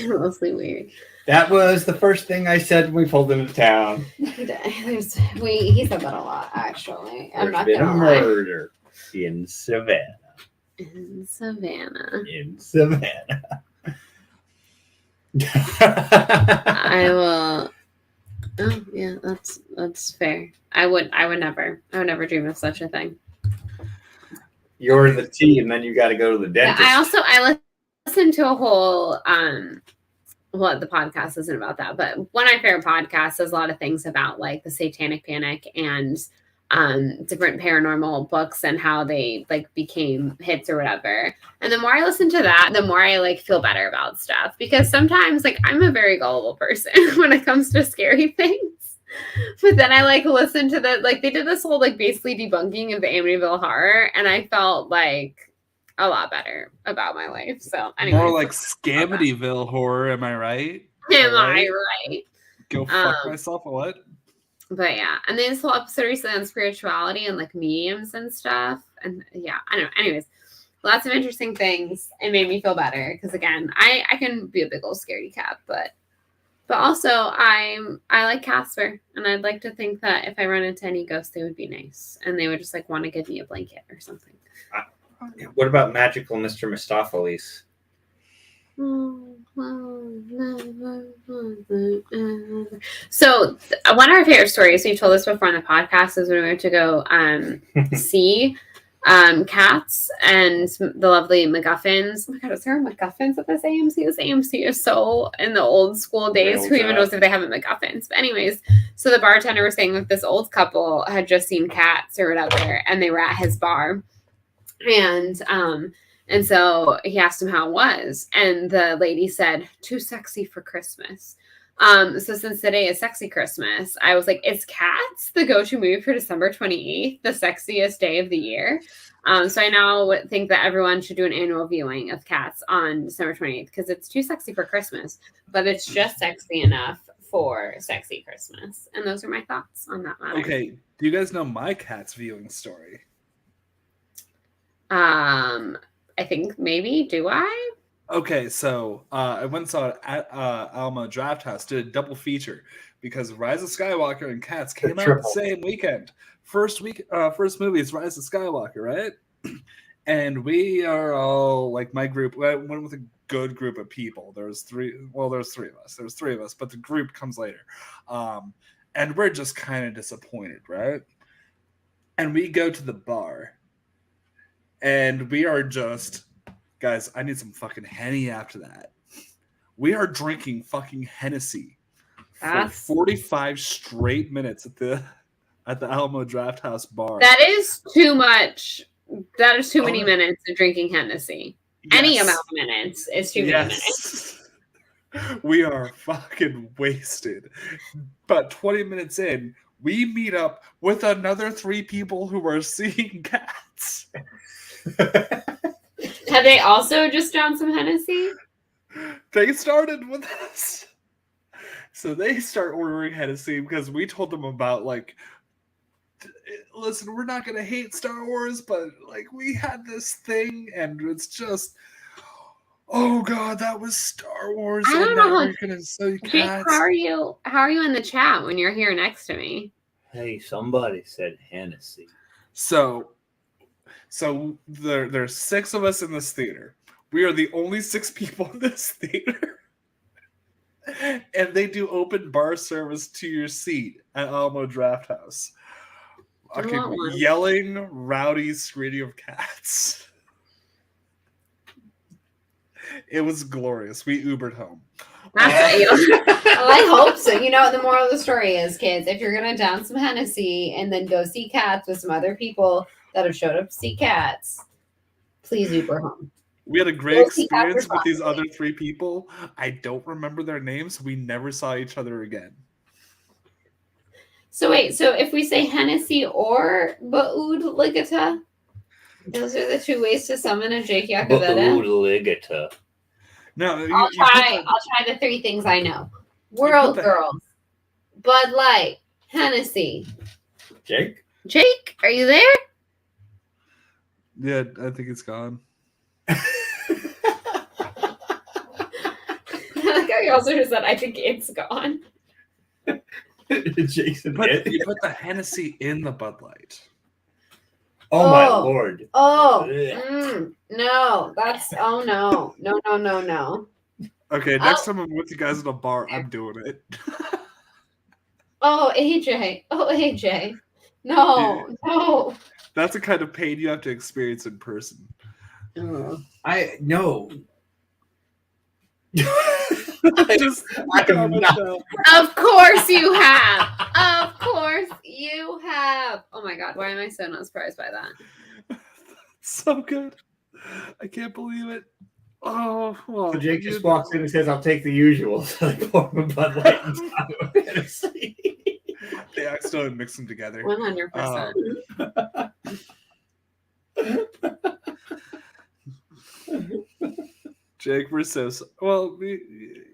Mostly weird. That was the first thing I said when we pulled into town. He said that a lot, actually. I'm not gonna lie. There's been a murder in Savannah. In Savannah. I Oh yeah, that's fair. I would never dream of such a thing. You're the T, and then you got to go to the Yeah, dentist. I listened to a whole well, the podcast isn't about that, but one of my favorite podcasts does a lot of things about like the Satanic Panic and different paranormal books and how they like became hits or whatever. And the more I listen to that, the more I like feel better about stuff, because sometimes like I'm a very gullible person when it comes to scary things. But then I like listen to the like they did this whole like basically debunking of the Amityville horror, and I felt like a lot better about my life. So anyway, More like Scamityville horror, am I right? am I right? Go fuck myself or what? But yeah, and then this whole episode recently on spirituality and like mediums and stuff. And yeah, I don't know. Anyways, lots of interesting things. It made me feel better because again, I can be a big old scaredy cat, but also I like Casper, and I'd like to think that if I run into any ghosts, they would be nice and they would just like want to give me a blanket or something. What about magical Mr. Mistopheles? So one of our favorite stories, we've told this before on the podcast, is when we went to go see Cats and the lovely MacGuffins. Oh my god, is there MacGuffins at this AMC? This AMC is so in the old school days. Who even knows if they have a MacGuffins? But anyways, so the bartender was saying that this old couple had just seen Cats or whatever, and they were at his bar. And so he asked him how it was, and the lady said, "Too sexy for Christmas." So since today is Sexy Christmas, I was like, is Cats the go-to movie for December 28th, the sexiest day of the year? So I now think that everyone should do an annual viewing of Cats on December 28th because it's too sexy for Christmas, but it's just sexy enough for Sexy Christmas. And those are my thoughts on that matter. Okay, do you guys know my Cats viewing story? I think maybe. Do I? Okay, so I went and saw it at Alamo Drafthouse. Did a double feature because Rise of Skywalker and Cats came out the same weekend. First movie is Rise of Skywalker, right? And we are all like my group. I went with a good group of people. There's three of us, but the group comes later. And we're just kind of disappointed, right? And we go to the bar. And we are just, guys, I need some fucking Henny after that. We are drinking fucking Hennessy for 45 straight minutes at the Alamo Drafthouse bar. That is too much. That is too many minutes of drinking Hennessy. Yes. Any amount of minutes is too many minutes. We are fucking wasted. But 20 minutes in, we meet up with another 3 people who are seeing Cats. Have they also just done some Hennessy? They started with us. So they start ordering Hennessy because we told them about like, listen, we're not going to hate Star Wars, but like we had this thing and it's just, oh God, that was Star Wars. I don't know how. We're gonna sell you Jake, Cats. how are you in the chat when you're here next to me? Hey, somebody said Hennessy. So there's 6 of us in this theater. We are the only 6 people in this theater. And they do open bar service to your seat at Alamo Drafthouse. Fucking yelling, rowdy, screaming of Cats. It was glorious. We Ubered home. Well, I hope so. You know, the moral of the story is, kids, if you're going to down some Hennessy and then go see Cats with some other people that have showed up to see Cats, please Uber home. We had a great experience with these other 3 people. I don't remember their names. We never saw each other again. So wait, so if we say Hennessy or Ba'ud Ligata, those are the 2 ways to summon a Jake Yakavetta. Ba'ud Ligata. No, I'll try the 3 things I know. World Girls, Bud Light, Hennessy. Jake, are you there? Yeah, I think it's gone. I also just said I think it's gone. Jason, you put the Hennessy in the Bud Light. Oh my Lord! No, that's no. Okay, next time I'm with you guys at a bar, I'm doing it. Oh, AJ. Oh, AJ. No, no. That's the kind of pain you have to experience in person. I no. I am not- Of course you have. Of course you have. Oh my god, why am I so not surprised by that? So good. I can't believe it. Oh, well. So Jake just walks in and says, "I'll take the usual." So they pour him a Bud Light and top of Hennessy. They accidentally mix them together. 100%. Jake, we're so well.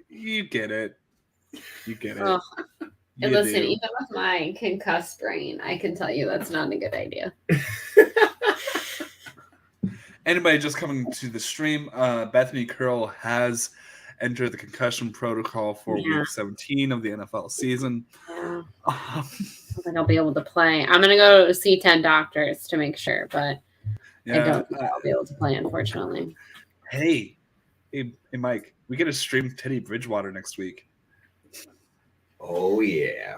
You get it. You get it. Oh. You And listen, do. even with my concussed brain, I can tell you that's not a good idea. Anybody just coming to the stream, Bethany Curl has entered the concussion protocol for week 17 of the NFL season. Yeah. I think I'll be able to play. I'm going to go see 10 doctors to make sure, but I don't think I'll be able to play, unfortunately. Hey, Mike, we get to stream Teddy Bridgewater next week. Oh yeah.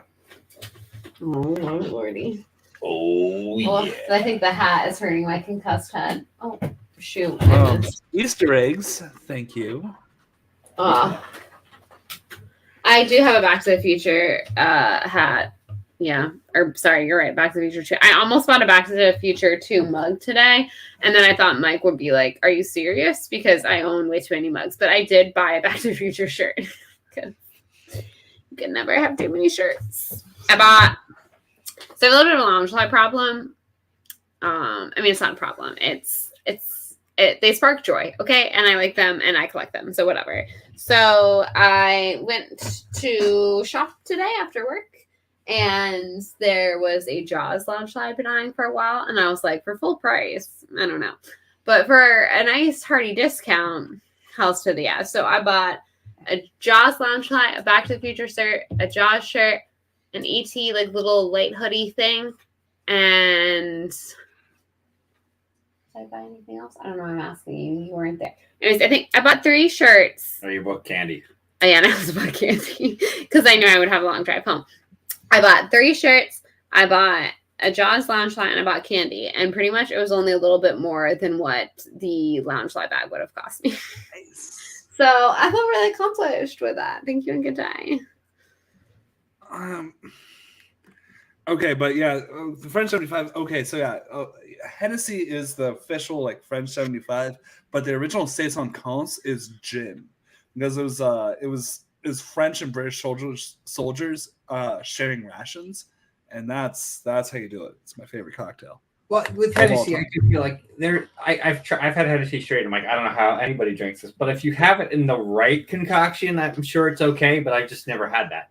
Oh, my lordy. Oh, Oh, yeah. I think the hat is hurting my concussed head. Oh, shoot. Easter eggs, thank you. I do have a Back to the Future hat. Yeah. Or sorry, you're right. Back to the Future 2. I almost bought a Back to the Future 2 mug today. And then I thought Mike would be like, are you serious? Because I own way too many mugs. But I did buy a Back to the Future shirt. Because you can never have too many shirts. So I have a little bit of a lounge light problem. I mean, it's not a problem. They spark joy, okay? And I like them and I collect them, so whatever. So I went to shop today after work, and there was a Jaws lounge that I've been eyeing for a while, and I was like, for full price, I don't know. But for a nice hearty discount, hells to the ass. So I bought a Jaws lounge light, a Back to the Future shirt, a Jaws shirt, an ET like little light hoodie thing, and did I buy anything else? I don't know. I'm asking you. You weren't there. Anyways, I think I bought 3 shirts. Oh, you bought candy. Oh, yeah, and I also bought candy because I knew I would have a long drive home. I bought 3 shirts. I bought a Jaws lounge light, and I bought candy. And pretty much it was only a little bit more than what the lounge light bag would have cost me. Nice. So I felt really accomplished with that. Thank you and good day. Okay, but yeah, the French 75. Okay, so yeah, Hennessy is the official like French 75, but the original Saison Cons is gin because it was French and British soldiers sharing rations, and that's how you do it. It's my favorite cocktail. Well, with Hennessy, I do feel like I've had Hennessy straight. I'm like, I don't know how anybody drinks this, but if you have it in the right concoction, I'm sure it's okay. But I've just never had that.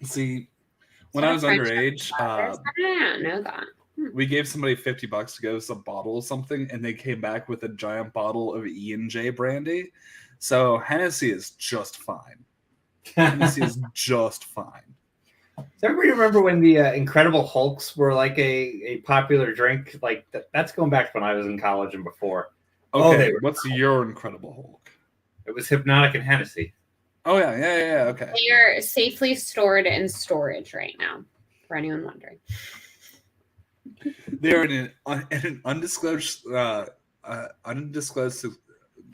See, when I was underage, I don't know that. we gave somebody $50 to give us a bottle of something, and they came back with a giant bottle of E&J brandy. So Hennessy is just fine. Hennessy is just fine. Does everybody remember when the Incredible Hulks were like a popular drink? Like that's going back to when I was in college and before. Okay, what's your Incredible Hulk? It was Hypnotic and Hennessy. Oh yeah. Okay. They are safely stored in storage right now, for anyone wondering. They're in an undisclosed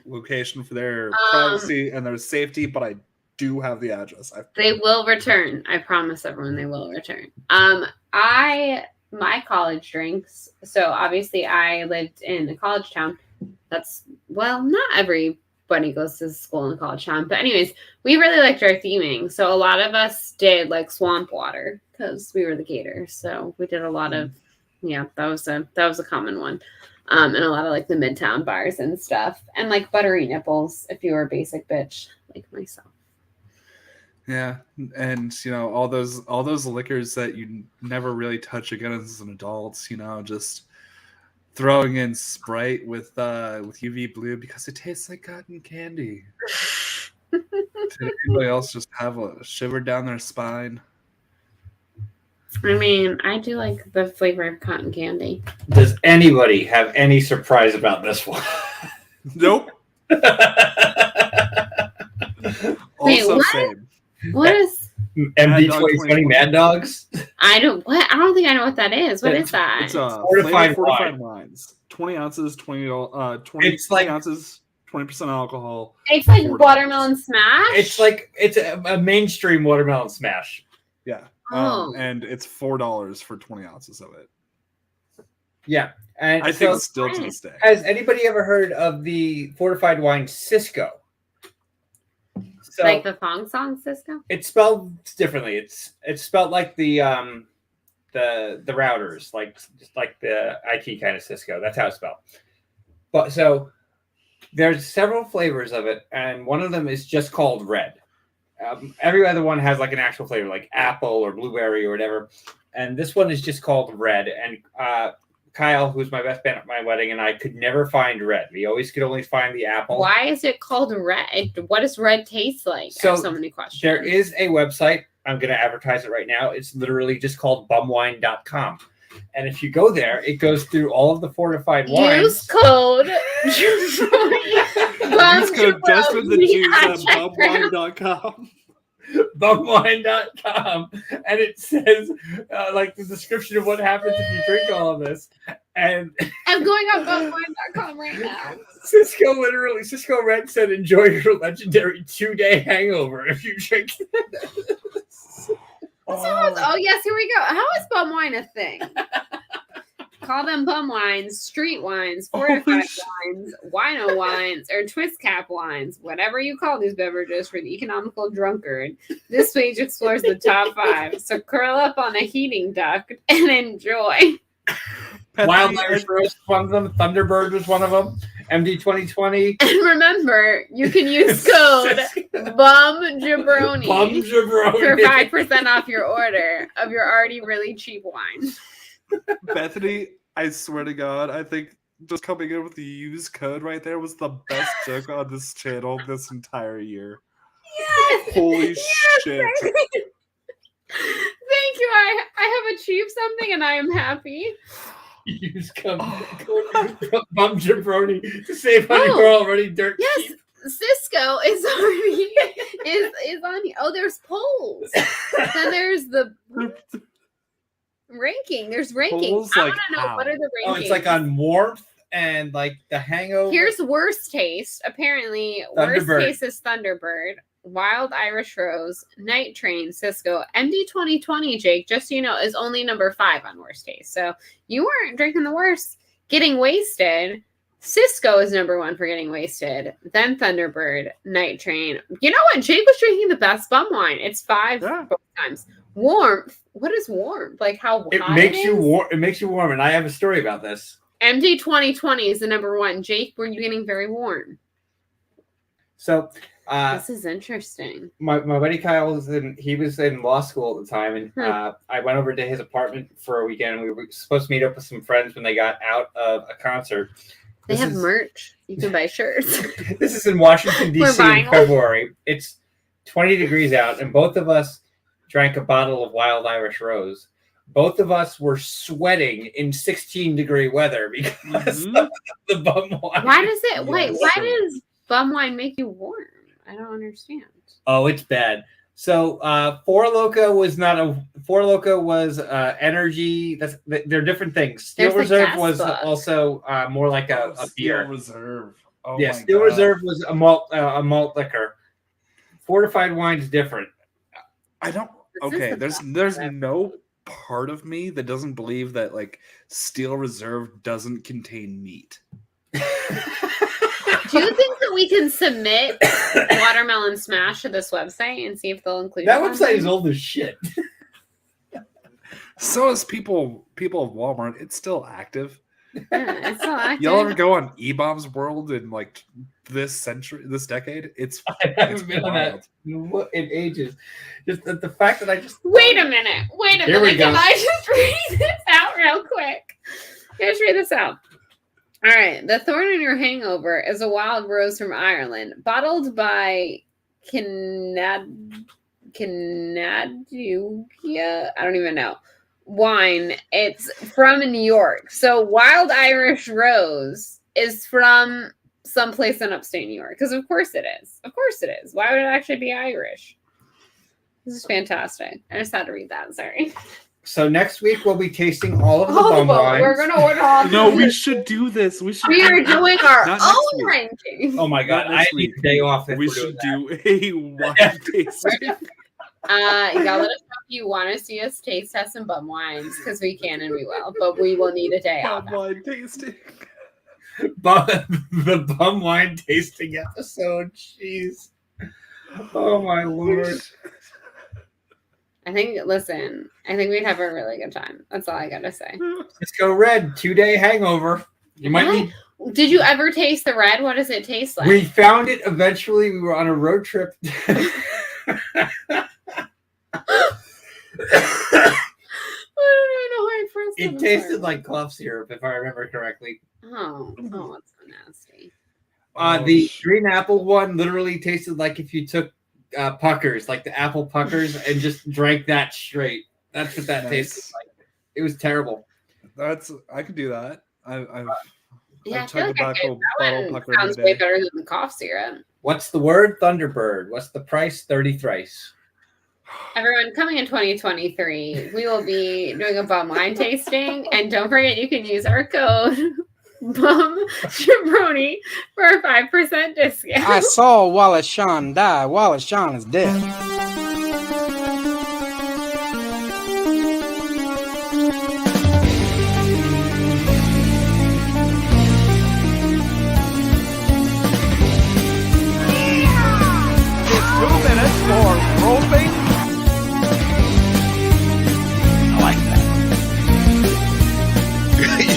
location for their privacy and their safety, but I do have the address. They will return. I promise everyone they will return. My college drinks. So obviously I lived in a college town. That's not everybody goes to school in a college town, but anyways, we really liked our theming. So a lot of us did like swamp water because we were the Gators. So we did a lot of that was a common one. And a lot of like the Midtown bars and stuff, and like buttery nipples if you were a basic bitch like myself. Yeah, and all those liquors that you never really touch again as an adult. Just throwing in Sprite with UV blue because it tastes like cotton candy. Did anybody else just have a shiver down their spine? I mean, I do like the flavor of cotton candy. Does anybody have any surprise about this one? Nope. Wait, Also what? same. What is? MD 2020 Mad Dogs. I don't think I know what that is. What is that? It's Fortified fortified wines. 20 ounces, 20 It's like ounces, 20% alcohol. It's like $4. watermelon smash. It's a mainstream watermelon smash. Yeah. Oh. And it's $4 for 20 ounces of it. Yeah. And I think it's still to this day. Has anybody ever heard of the fortified wine Cisco? So like the thong song Cisco? it's spelled differently. It's spelled like the routers, like just like the IT kind of Cisco. That's how it's spelled. But so there's several flavors of it, and one of them is just called red. Every other one has like an actual flavor, like apple or blueberry or whatever. And this one is just called red. And Kyle, who's my best man at my wedding, and I could never find red. We always could only find the apple. Why is it called red? What does red taste like? I have so many questions. There is a website. I'm going to advertise it right now. It's literally just called bumwine.com. And if you go there, it goes through all of the fortified wines. Use code. Use code just with the juice at bumwine.com. Bumwine.com, and it says like the description of what happens if you drink all of this. And I'm going on bumwine.com right now. Cisco Red said, enjoy your legendary 2-day hangover if you drink this. Oh yes, here we go. How is bum wine a thing? Call them bum wines, street wines, fortified wines, wino wines, or twist cap wines, whatever you call these beverages for the economical drunkard. This page explores the top 5. So curl up on a heating duct and enjoy. Wild Irish Roast was one of them. Thunderbird was one of them. MD 2020. And remember, you can use code BUMJabroni for 5% off your order of your already really cheap wine. Bethany, I swear to God, I think just coming in with the use code right there was the best joke on this channel this entire year. Yes! Holy shit. Thank you. I have achieved something and I am happy. Use code BUMJabroni to save money. We're already dirt cheap. Cisco is already is on here. Oh, there's polls. Then there's the ranking. There's rankings. I want to know what are the rankings. Oh, it's like on warmth and like the hangover. Here's worst taste. Apparently, worst taste is Thunderbird, Wild Irish Rose, Night Train, Cisco, MD 2020. Jake, just so you know, is only number 5 on worst taste. So you weren't drinking the worst. Getting wasted. Cisco is number 1 for getting wasted. Then Thunderbird, Night Train. You know what? Jake was drinking the best bum wine. It's 5 both times. Warmth. What is warmth? Like how it hot makes it you is? warm. It makes you warm, and I have a story about this. MD 2020 is the number 1. Jake, were you getting very warm? So this is interesting. My buddy Kyle was in law school at the time, and I went over to his apartment for a weekend. We were supposed to meet up with some friends when they got out of a concert. They have merch. You can buy shirts. This is in Washington, D.C. in February. It's 20 degrees out, and both of us drank a bottle of Wild Irish Rose. Both of us were sweating in 16-degree weather because of the bum wine. Why does it? Wait, why does bum wine make you warm? I don't understand. Oh, it's bad. So, Four Loko was energy. They're different things. Steel Reserve was also more like a beer. Steel Reserve. Oh yeah, Steel Reserve was a malt liquor. Fortified wine is different. I don't. Okay, there's no part of me that doesn't believe that like Steel Reserve doesn't contain meat. Do you think that we can submit Watermelon Smash to this website and see if they'll include that website is old as shit. So is people of Walmart. It's still active. Yeah, it's still active. Y'all ever go on E-Bombs World in like this decade? I haven't been on that in ages. Just the fact that I just wait a minute. Can I just read this out real quick? Just read this out. All right. The Thorn in Your Hangover is a wild rose from Ireland, bottled by Canadugia. I don't even know. Wine. It's from New York. So Wild Irish Rose is from someplace in upstate New York. Because of course it is. Of course it is. Why would it actually be Irish? This is fantastic. I just had to read that. Sorry. So next week we'll be tasting all of the All the bum bum. wines. We're gonna order all. No, we should do this. We should. We are doing our Not next own week. ranking. Oh my god, Not I next need week. a day off. If We we're should doing do a wine tasting. Y'all let us know if you want to see us taste test some bum wines because we can and we will, but we will need a day off. Wine tasting. the bum wine tasting episode. Jeez. Oh my lord. I think we'd have a really good time. That's all I gotta say. Let's go red. 2-day hangover. You might What? need. Did you ever taste the red? What does it taste like? We found it eventually. We were on a road trip. I don't even know how I first It tasted like cough syrup, if I remember correctly. Oh, it's so nasty. The green apple one literally tasted like if you took puckers, like the apple puckers, and just drank that straight. That's what that tasted like. It was terrible. I could do that. Yeah, I I've feel like I back could. a That bottle one pucker sounds every way day. better than the cough syrup. What's the word? Thunderbird. What's the price? 30 thrice. Everyone, coming in 2023, we will be doing a bum wine tasting, and don't forget you can use our code BUM Jabroni for a 5% discount. I saw Wallace Shawn die. Wallace Shawn is dead. It's 2 minutes for roping. I like that.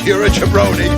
You're a jabroni.